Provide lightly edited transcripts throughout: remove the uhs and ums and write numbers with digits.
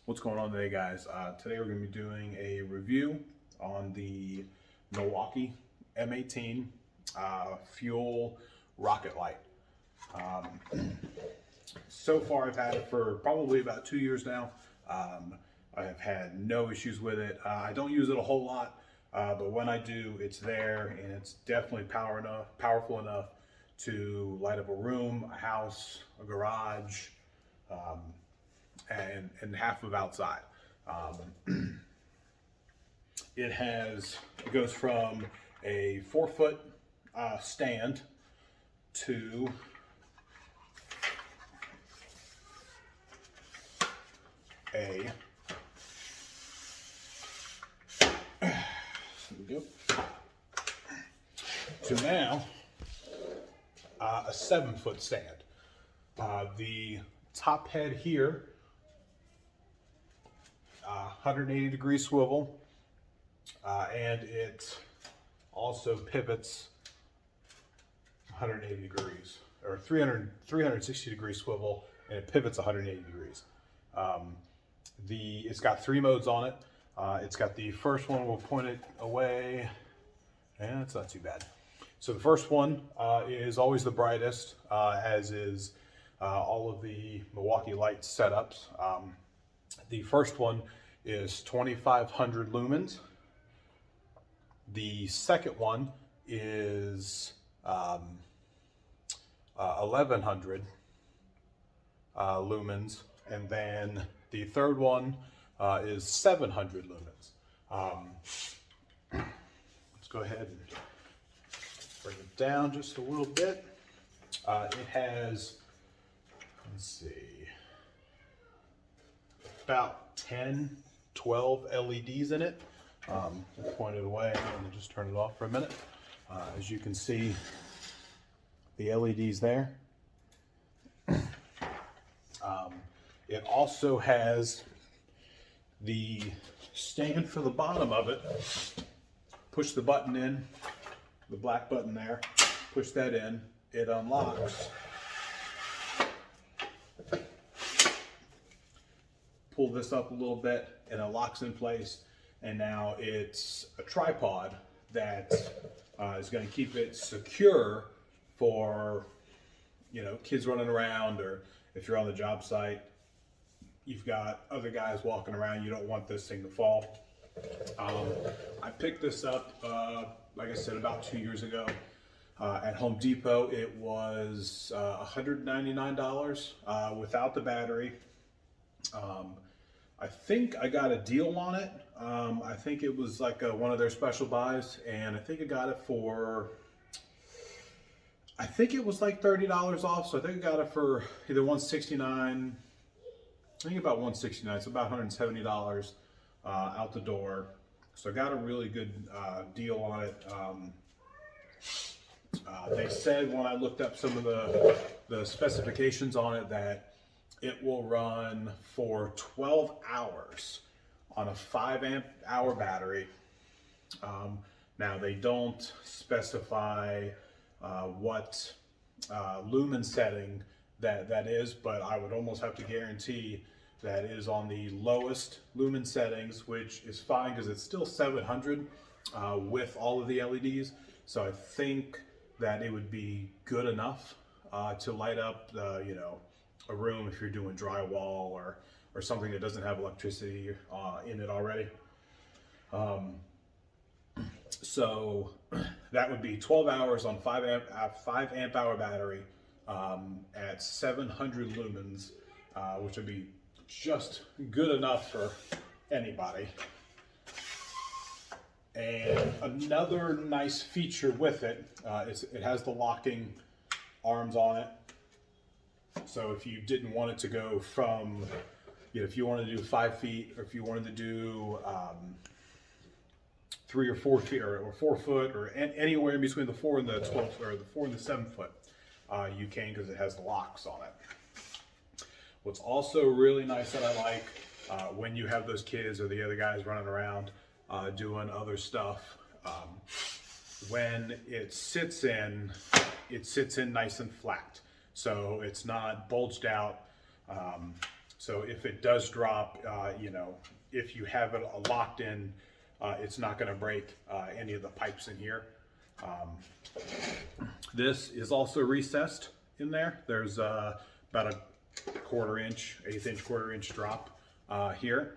What's going on today, guys? Today we're going to be doing a review on the Milwaukee M18 fuel rocket light. So far I've had it for probably about 2 years now. I have had no issues with it. I don't use it a whole lot, but when I do, it's there, and it's definitely powerful enough to light up a room, a house, a garage, and half of outside. It goes from a 4-foot stand to a now a 7-foot stand. The top head here, 180-degree swivel, and it also pivots 180 degrees, or 360-degree swivel, and it pivots 180 degrees. It's got 3 modes on it. It's got the first one, we'll point it away, and it's not too bad. So the first one is always the brightest, as is all of the Milwaukee light setups. The first one is 2,500 lumens. The second one is 1,100 lumens, and then the third one is 700 lumens. Let's go ahead and bring it down just a little bit. It has, let's see, about 10, 12 LEDs in it. Point it away and just turn it off for a minute. As you can see, the LEDs there. It also has the stand for the bottom of it. Push the button in, the black button there, push that in, it unlocks. Pull this up a little bit and it locks in place, and now it's a tripod that is going to keep it secure for, kids running around, or if you're on the job site, you've got other guys walking around, you don't want this thing to fall. I picked this up, like I said, about 2 years ago at Home Depot. It was $199 without the battery. I think I got a deal on it. I think it was like one of their special buys, and I think I got it for, I think it was like $30 off. So I think I got it for either $169, I think about $169, so about $170 out the door. So I got a really good deal on it. They said when I looked up some of the specifications on it that it will run for 12 hours on a 5-amp-hour battery. Now they don't specify what lumen setting that is, but I would almost have to guarantee that is on the lowest lumen settings, which is fine because it's still 700 with all of the LEDs. So I think that it would be good enough to light up a room if you're doing drywall or something that doesn't have electricity in it already. So that would be 12 hours on 5-amp-hour battery at 700 lumens, which would be just good enough for anybody. And another nice feature with it is it has the locking arms on it. So if you didn't want it to go from, if you wanted to do 5 feet, or if you wanted to do 3 or 4 feet, or 4 foot, or anywhere in between the 4 and the 12, or the 4 and the 7 foot, you can, because it has the locks on it. What's also really nice that I like, when you have those kids or the other guys running around doing other stuff, when it sits in nice and flat. So it's not bulged out. So if it does drop, you know, if you have it locked in, it's not going to break any of the pipes in here. This is also recessed in there. There's about a eighth inch, quarter inch drop here,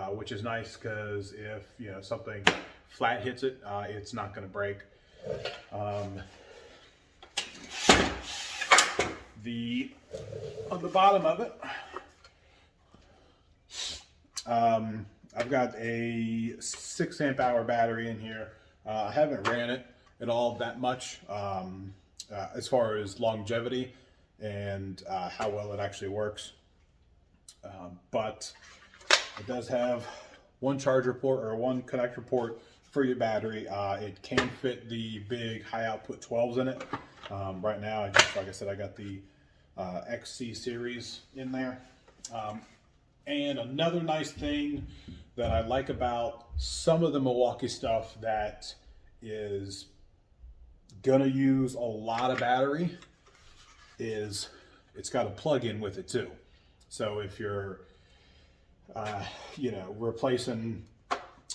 which is nice because if, you know, something flat hits it, it's not going to break. On the bottom of it, I've got a 6 amp hour battery in here. I haven't ran it at all that much as far as longevity and how well it actually works. But it does have one charger port or one connector port for your battery. It can fit the big high output 12s in it. Right now, like I said, I got the XC series in there. And another nice thing that I like about some of the Milwaukee stuff that is gonna use a lot of battery is it's got a plug-in with it too. So if you're, you know, replacing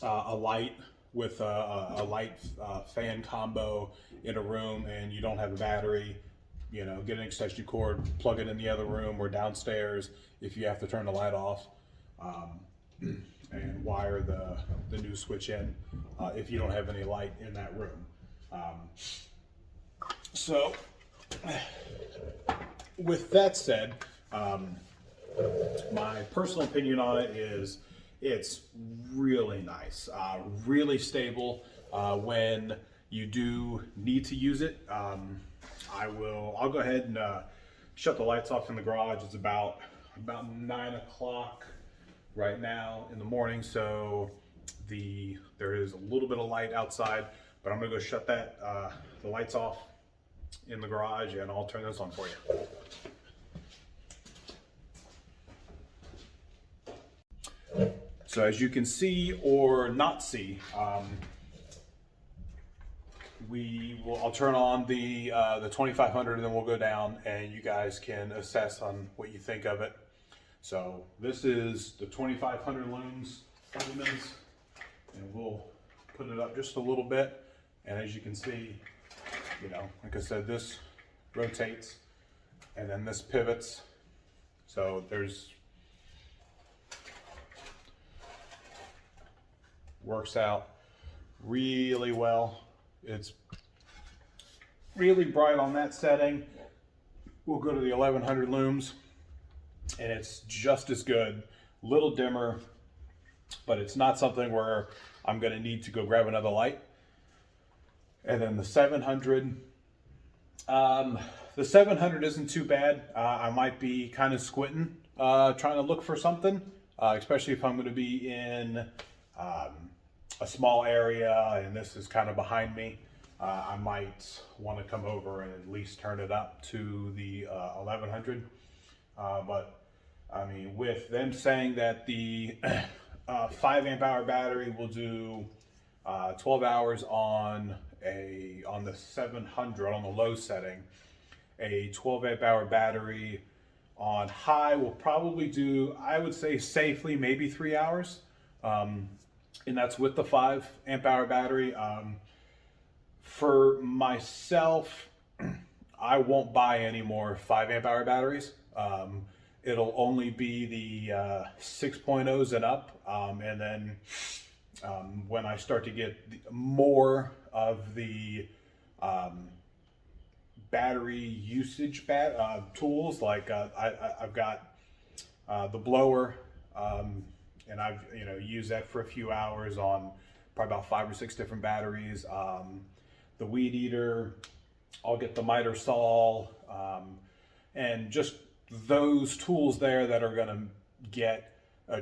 a light with a light fan combo in a room and you don't have a battery, you know, get an extension cord, plug it in the other room or downstairs if you have to turn the light off, and wire the new switch in if you don't have any light in that room. So with that said, my personal opinion on it is it's really nice, really stable. When you do need to use it, I'll go ahead and shut the lights off in the garage. It's about 9 o'clock right now in the morning, so there is a little bit of light outside, but I'm gonna go shut the lights off in the garage and I'll turn this on for you. So as you can see or not see, I'll turn on the 2500 and then we'll go down and you guys can assess on what you think of it. So this is the 2500 Looms, Lumens, and we'll put it up just a little bit. And as you can see, you know, like I said, this rotates and then this pivots. So works out really well. It's really bright on that setting. We'll go to the 1100 Looms and it's just as good, a little dimmer, but it's not something where I'm gonna need to go grab another light. And then the 700, the 700 isn't too bad. I might be kind of squinting, trying to look for something, especially if I'm gonna be in a small area and this is kind of behind me. I might want to come over and at least turn it up to the 1100. But I mean, with them saying that the 5 amp hour battery will do 12 hours on the 700 on the low setting, a 12 amp hour battery on high will probably do, I would say safely, maybe 3 hours. And that's with the 5 amp hour battery. For myself, I won't buy any more 5 amp hour batteries. It'll only be the 6.0s and up. And then when I start to get more of the battery usage tools, like I've got the blower, and I've used that for a few hours on probably about 5 or 6 different batteries. The weed eater, I'll get the miter saw, and just those tools there that are gonna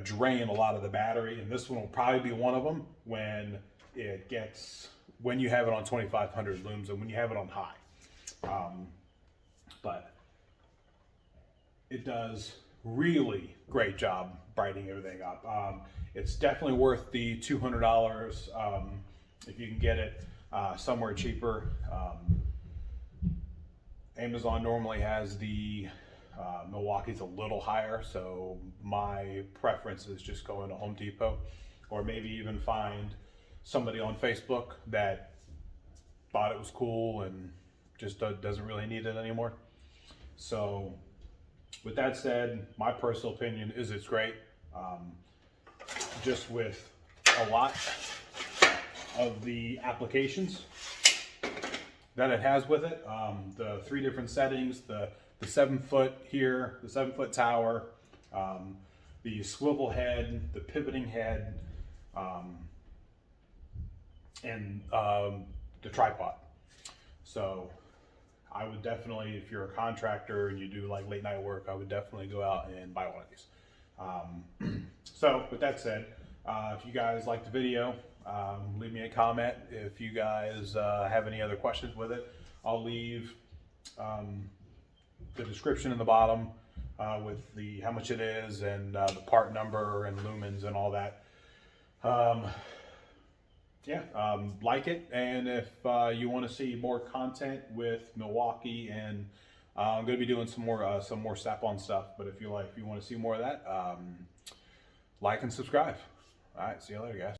drain a lot of the battery. And this one will probably be one of them when you have it on 2500 Looms and when you have it on high. But it does really great job brightening everything up. It's definitely worth the $200 if you can get it somewhere cheaper. Amazon normally has the Milwaukee's a little higher, so my preference is just going to Home Depot, or maybe even find somebody on Facebook that thought it was cool and just doesn't really need it anymore. So with that said, my personal opinion is it's great. Just with a lot of the applications that it has with it, the 3 different settings, the 7-foot here, the 7-foot tower, the swivel head, the pivoting head, and the tripod. So I would definitely, if you're a contractor and you do like late night work, I would definitely go out and buy one of these. So with that said, if you guys like the video, leave me a comment. If you guys have any other questions with it, I'll leave the description in the bottom with the how much it is and the part number and lumens and all that. Like it, and if you want to see more content with Milwaukee, and I'm going to be doing some more Snap-on stuff. But if you want to see more of that, like and subscribe. All right, see you later, guys.